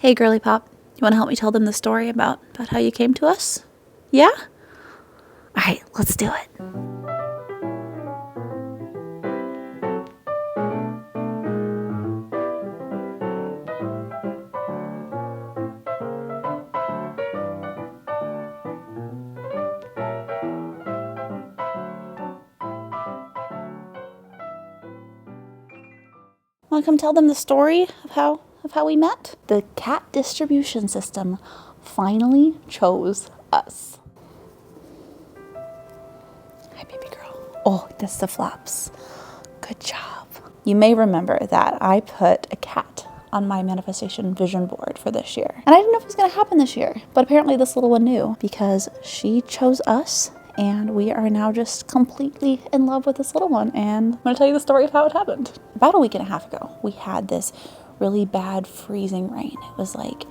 Hey, girly pop, you want to help me tell them the story about how you came to us? Yeah? All right, let's do it. Want to come tell them the story of how we met? The cat distribution system finally chose us. Hi, baby girl. Oh, that's the flaps. Good job. You may remember that I put a cat on my manifestation vision board for this year. And I didn't know if it was going to happen this year, but apparently this little one knew because she chose us. And we are now just completely in love with this little one. And I'm going to tell you the story of how it happened. About a week and a half ago, we had this really bad freezing rain. It was like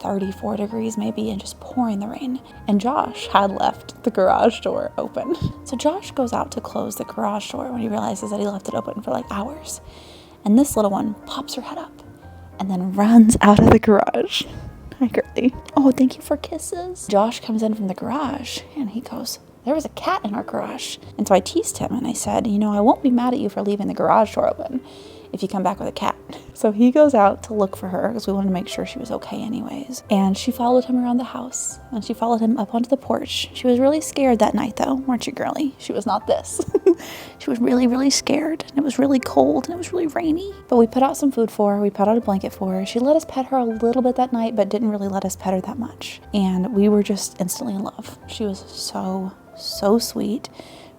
34 degrees maybe and just pouring the rain. And Josh had left the garage door open. So Josh goes out to close the garage door when he realizes that he left it open for like hours. And this little one pops her head up and then runs out of the garage. Hi, girly. Oh, thank you for kisses. Josh comes in from the garage and he goes, "There was a cat in our garage." And so I teased him and I said, I won't be mad at you for leaving the garage door open if you come back with a cat. So he goes out to look for her because we wanted to make sure she was okay anyways. And she followed him around the house and she followed him up onto the porch. She was really scared that night though, weren't you, girly? She was not this. She was really, really scared and it was really cold and it was really rainy. But we put out some food for her. We put out a blanket for her. She let us pet her a little bit that night, but didn't really let us pet her that much. And we were just instantly in love. She was so sweet.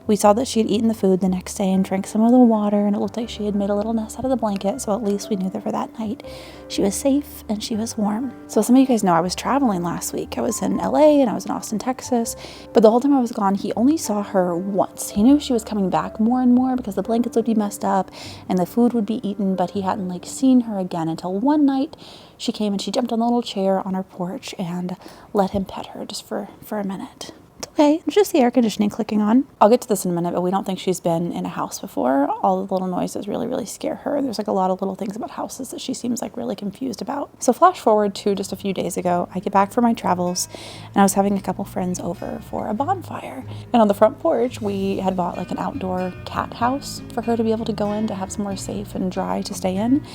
We saw that she had eaten the food the next day and drank some of the water, and it looked like she had made a little nest out of the blanket, so at least we knew that for that night she was safe and she was warm. So some of you guys know I was traveling last week. I was in LA and I was in Austin, Texas, but the whole time I was gone, he only saw her once. He knew she was coming back more and more because the blankets would be messed up and the food would be eaten, but he hadn't seen her again until one night she came and she jumped on the little chair on our porch and let him pet her just for a minute. It's okay. It's just the air conditioning clicking on. I'll get to this in a minute, but we don't think she's been in a house before. All the little noises really, really scare her. There's a lot of little things about houses that she seems really confused about. So flash forward to just a few days ago, I get back from my travels and I was having a couple friends over for a bonfire. And on the front porch, we had bought an outdoor cat house for her to be able to go in to have somewhere safe and dry to stay in.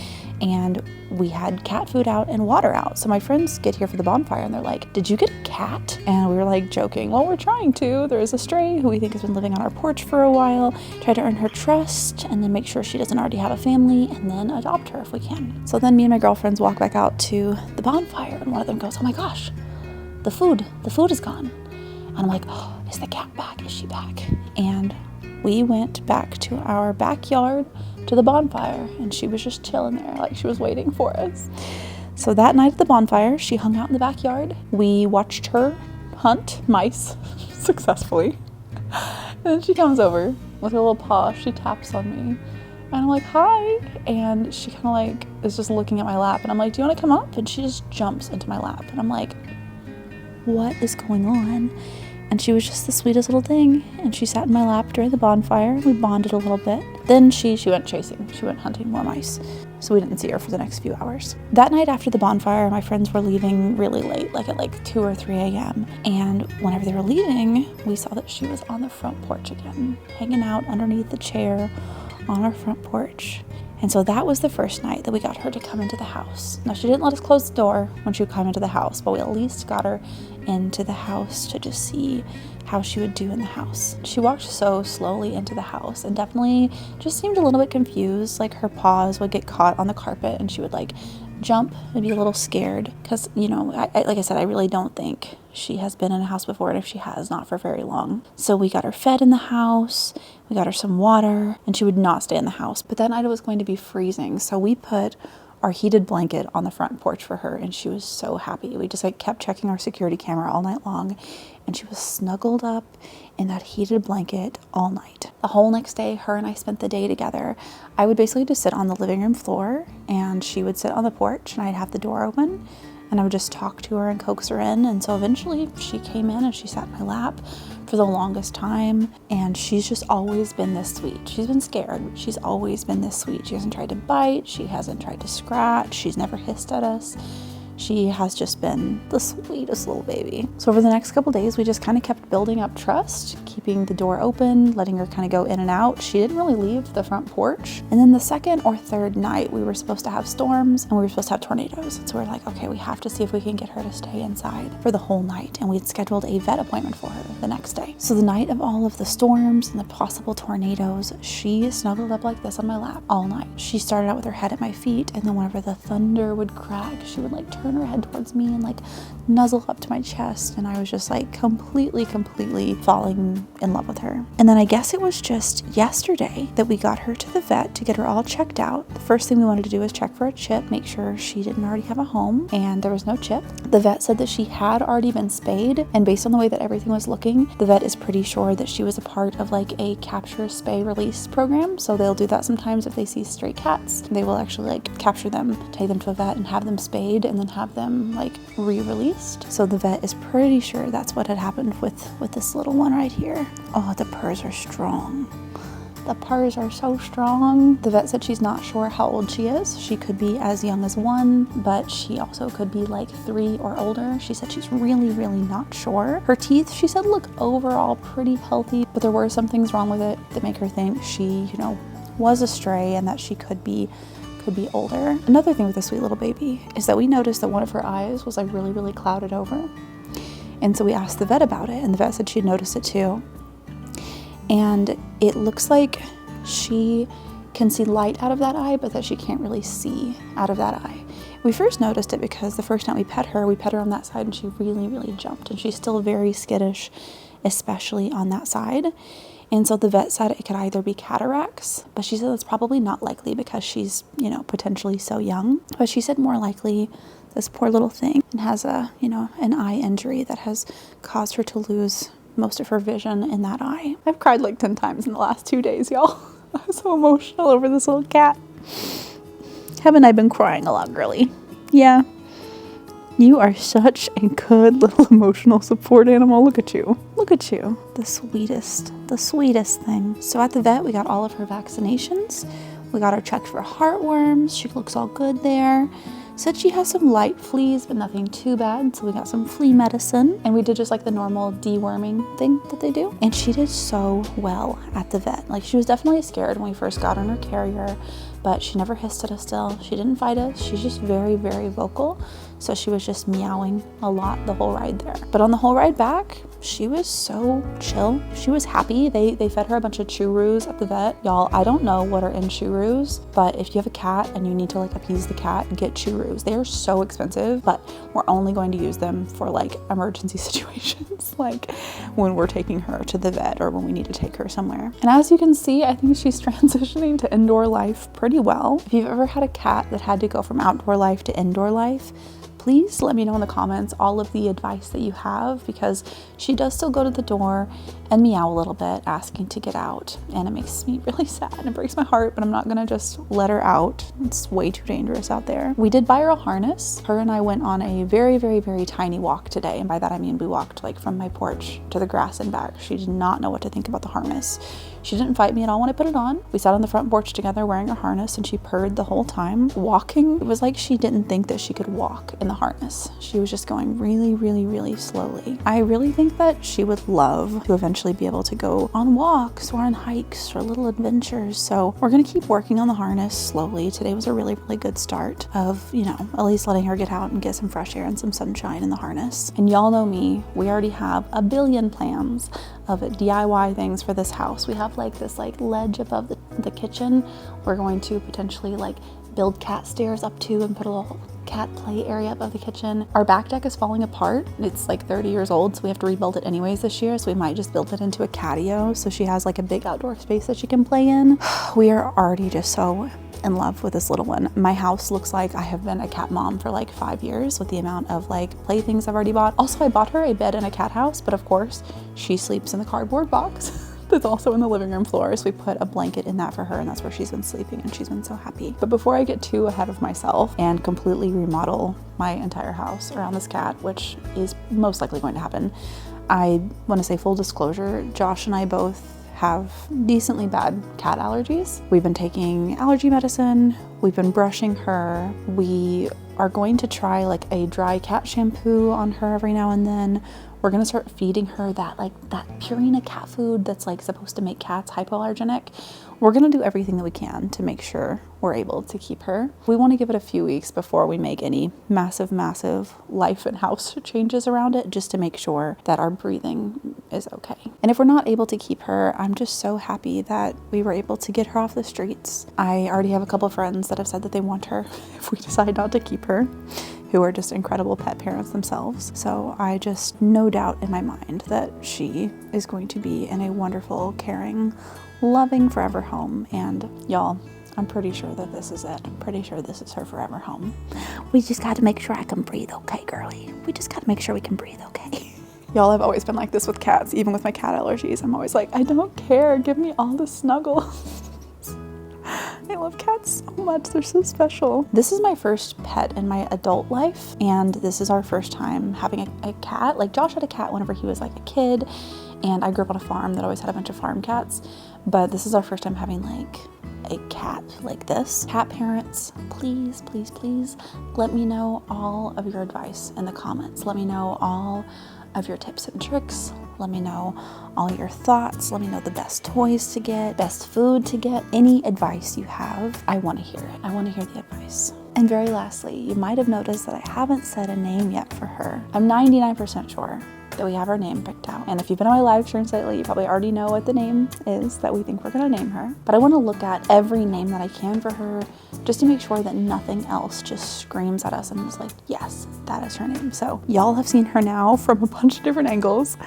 And we had cat food out and water out. So my friends get here for the bonfire and they're like, "Did you get a cat?" And we were joking, "Well, we're trying to. There is a stray who we think has been living on our porch for a while. Try to earn her trust and then make sure she doesn't already have a family and then adopt her if we can." So then me and my girlfriends walk back out to the bonfire and one of them goes, "Oh my gosh, the food is gone." And I'm like, "Oh, is the cat back? Is she back?" And we went back to our backyard to the bonfire and she was just chilling there she was waiting for us. So that night at the bonfire, she hung out in the backyard. We watched her hunt mice successfully. And then she comes over with her little paw. She taps on me and I'm like, "Hi." And she kind of is just looking at my lap and I'm like, "Do you want to come up?" And she just jumps into my lap and I'm like, "What is going on?" And she was just the sweetest little thing. And she sat in my lap during the bonfire. We bonded a little bit. Then she went chasing. She went hunting more mice. So we didn't see her for the next few hours. That night after the bonfire, my friends were leaving really late, at 2 or 3 a.m. And whenever they were leaving, we saw that she was on the front porch again, hanging out underneath the chair on our front porch. And so that was the first night that we got her to come into the house. Now, she didn't let us close the door when she would come into the house, but we at least got her into the house to just see how she would do in the house. She walked so slowly into the house and definitely just seemed a little bit confused. Her paws would get caught on the carpet and she would jump and be a little scared because, like I said, I really don't think she has been in a house before, and if she has, not for very long. So we got her fed in the house, we got her some water, and she would not stay in the house. But that night it was going to be freezing, so we put our heated blanket on the front porch for her, and she was so happy. We just kept checking our security camera all night long, and she was snuggled up in that heated blanket all night. The whole next day, her and I spent the day together. I would basically just sit on the living room floor, and she would sit on the porch, and I'd have the door open, and I would just talk to her and coax her in. And so eventually she came in and she sat in my lap for the longest time. And she's just always been this sweet. She's been scared, but she's always been this sweet. She hasn't tried to bite. She hasn't tried to scratch. She's never hissed at us. She has just been the sweetest little baby. So over the next couple days, we just kind of kept building up trust, keeping the door open, letting her kind of go in and out. She didn't really leave the front porch. And then the second or third night, we were supposed to have storms and we were supposed to have tornadoes. So we're like, okay, we have to see if we can get her to stay inside for the whole night. And we'd scheduled a vet appointment for her the next day. So the night of all of the storms and the possible tornadoes, she snuggled up like this on my lap all night. She started out with her head at my feet, and then whenever the thunder would crack, she would like turn her head towards me and like nuzzle up to my chest, and I was just like completely falling in love with her. And then I guess it was just yesterday that we got her to the vet to get her all checked out. The first thing we wanted to do was check for a chip, make sure she didn't already have a home, and there was no chip. The vet said that she had already been spayed, and based on the way that everything was looking, the vet is pretty sure that she was a part of like a capture, spay, release program. So they'll do that sometimes if they see stray cats. They will actually like capture them, take them to a vet and have them spayed and then have them like re-released. So the vet is pretty sure that's what had happened with this little one right here. Oh, the purrs are strong. The purrs are so strong. The vet said she's not sure how old she is. She could be as young as 1, but she also could be like 3 or older. She said she's really not sure. Her teeth, she said, look overall pretty healthy, but there were some things wrong with it that make her think she, you know, was a stray and that she could be older. Another thing with this sweet little baby is that we noticed that one of her eyes was like really clouded over. And so we asked the vet about it, and the vet said she'd noticed it too. And it looks like she can see light out of that eye, but that she can't really see out of that eye. We first noticed it because the first time we pet her on that side, and she really jumped, and she's still very skittish, especially on that side. And so the vet said it could either be cataracts, but she said that's probably not likely because she's, you know, potentially so young. But she said more likely this poor little thing has a, you know, an eye injury that has caused her to lose most of her vision in that eye. I've cried like 10 times in the last 2 days, y'all. I'm so emotional over this little cat. Haven't I been crying a lot, girly? Yeah. You are such a good little emotional support animal. Look at you. Look at you. The sweetest thing. So at the vet, we got all of her vaccinations. We got her checked for heartworms. She looks all good there. Said she has some light fleas, but nothing too bad. So we got some flea medicine, and we did just like the normal deworming thing that they do. And she did so well at the vet. Like, she was definitely scared when we first got her in her carrier, but she never hissed at us still. She didn't fight us. She's just very vocal. So she was just meowing a lot the whole ride there. But on the whole ride back, she was so chill. She was happy. They fed her a bunch of churros at the vet. Y'all, I don't know what are in churros, but if you have a cat and you need to like appease the cat, get churros. They are so expensive, but we're only going to use them for like emergency situations, like when we're taking her to the vet or when we need to take her somewhere. And as you can see, I think she's transitioning to indoor life pretty well. If you've ever had a cat that had to go from outdoor life to indoor life, please let me know in the comments all of the advice that you have, because she does still go to the door and meow a little bit, asking to get out. And it makes me really sad and it breaks my heart, but I'm not gonna just let her out. It's way too dangerous out there. We did buy her a harness. Her and I went on a very tiny walk today. And by that I mean we walked like from my porch to the grass and back. She did not know what to think about the harness. She didn't fight me at all when I put it on. We sat on the front porch together wearing a harness, and she purred the whole time. Walking, it was like she didn't think that she could walk in the harness. She was just going really slowly. I really think that she would love to eventually be able to go on walks or on hikes or little adventures. So we're gonna keep working on the harness slowly. Today was a really good start of, you know, at least letting her get out and get some fresh air and some sunshine in the harness. And y'all know me, we already have a billion plans of DIY things for this house. We have like this like ledge above the kitchen. We're going to potentially like build cat stairs up to and put a little cat play area above the kitchen. Our back deck is falling apart. It's like 30 years old, so we have to rebuild it anyways this year. So we might just build it into a catio, so she has like a big outdoor space that she can play in. We are already just so in love with this little one. My house looks like I have been a cat mom for like 5 years with the amount of like playthings I've already bought. Also, I bought her a bed in a cat house, but of course she sleeps in the cardboard box that's also in the living room floor. So we put a blanket in that for her, and that's where she's been sleeping, and she's been so happy. But before I get too ahead of myself and completely remodel my entire house around this cat, which is most likely going to happen, I want to say full disclosure, Josh and I both have decently bad cat allergies. We've been taking allergy medicine. We've been brushing her. We are going to try like a dry cat shampoo on her every now and then. We're gonna start feeding her that Purina cat food that's like supposed to make cats hypoallergenic. We're gonna do everything that we can to make sure we're able to keep her. We want to give it a few weeks before we make any massive life and house changes around it, just to make sure that our breathing is okay. And if we're not able to keep her, I'm just so happy that we were able to get her off the streets. I already have a couple of friends that have said that they want her if we decide not to keep her, who are just incredible pet parents themselves. So I just no doubt in my mind that she is going to be in a wonderful, caring, loving forever home. And y'all, I'm pretty sure that this is it. I'm pretty sure this is her forever home. We just got to make sure I can breathe okay, girly. We just got to make sure we can breathe okay. Y'all, I've always been like this with cats, even with my cat allergies. I'm always like, I don't care. Give me all the snuggles. I love cats so much. They're so special. This is my first pet in my adult life, and this is our first time having a cat. Like, Josh had a cat whenever he was like a kid, and I grew up on a farm that always had a bunch of farm cats, but this is our first time having like a cat like this. Cat parents, please, please, please let me know all of your advice in the comments. Let me know all of your tips and tricks. Let me know all your thoughts. Let me know the best toys to get, best food to get. Any advice you have, I want to hear it. I want to hear the advice. And very lastly, you might have noticed that I haven't said a name yet for her. I'm 99% sure that we have her name picked out. And if you've been on my live streams lately, you probably already know what the name is that we think we're gonna name her. But I wanna look at every name that I can for her, just to make sure that nothing else just screams at us and is like, yes, that is her name. So y'all have seen her now from a bunch of different angles.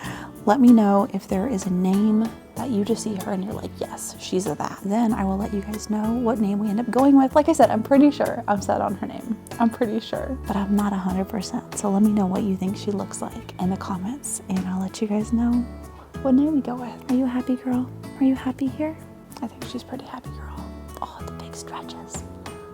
Let me know if there is a name that you just see her and you're like, yes, she's a that. Then I will let you guys know what name we end up going with. Like I said, I'm pretty sure I'm set on her name. I'm pretty sure, but I'm not 100%. So let me know what you think she looks like in the comments, and I'll let you guys know what name we go with. Are you a happy girl? Are you happy here? I think she's pretty happy girl. Oh, the big stretches.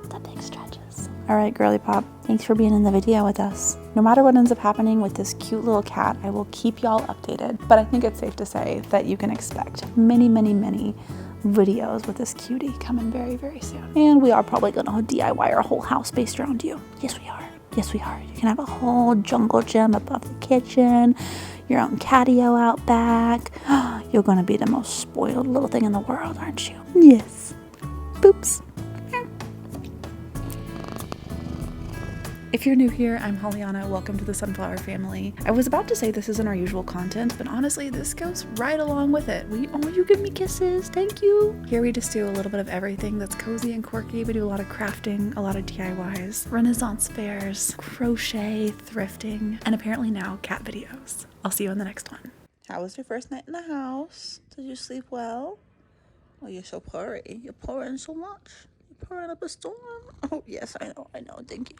The big stretches. All right, girly pop, thanks for being in the video with us. No matter what ends up happening with this cute little cat, I will keep y'all updated, but I think it's safe to say that you can expect many, many, many videos with this cutie coming very, very soon. And we are probably gonna DIY our whole house based around you. Yes, we are. Yes, we are. You can have a whole jungle gym above the kitchen, your own catio out back. You're gonna be the most spoiled little thing in the world, aren't you? Yes. Boops. If you're new here, I'm Auna. Welcome to the Sunflower family. I was about to say this isn't our usual content, but honestly, this goes right along with it. Oh, you give me kisses. Thank you. Here we just do a little bit of everything that's cozy and quirky. We do a lot of crafting, a lot of DIYs, Renaissance fairs, crochet, thrifting, and apparently now cat videos. I'll see you on the next one. How was your first night in the house? Did you sleep well? Oh, you're so purry. You're purring so much. You're purring up a storm. Oh, yes, I know. Thank you.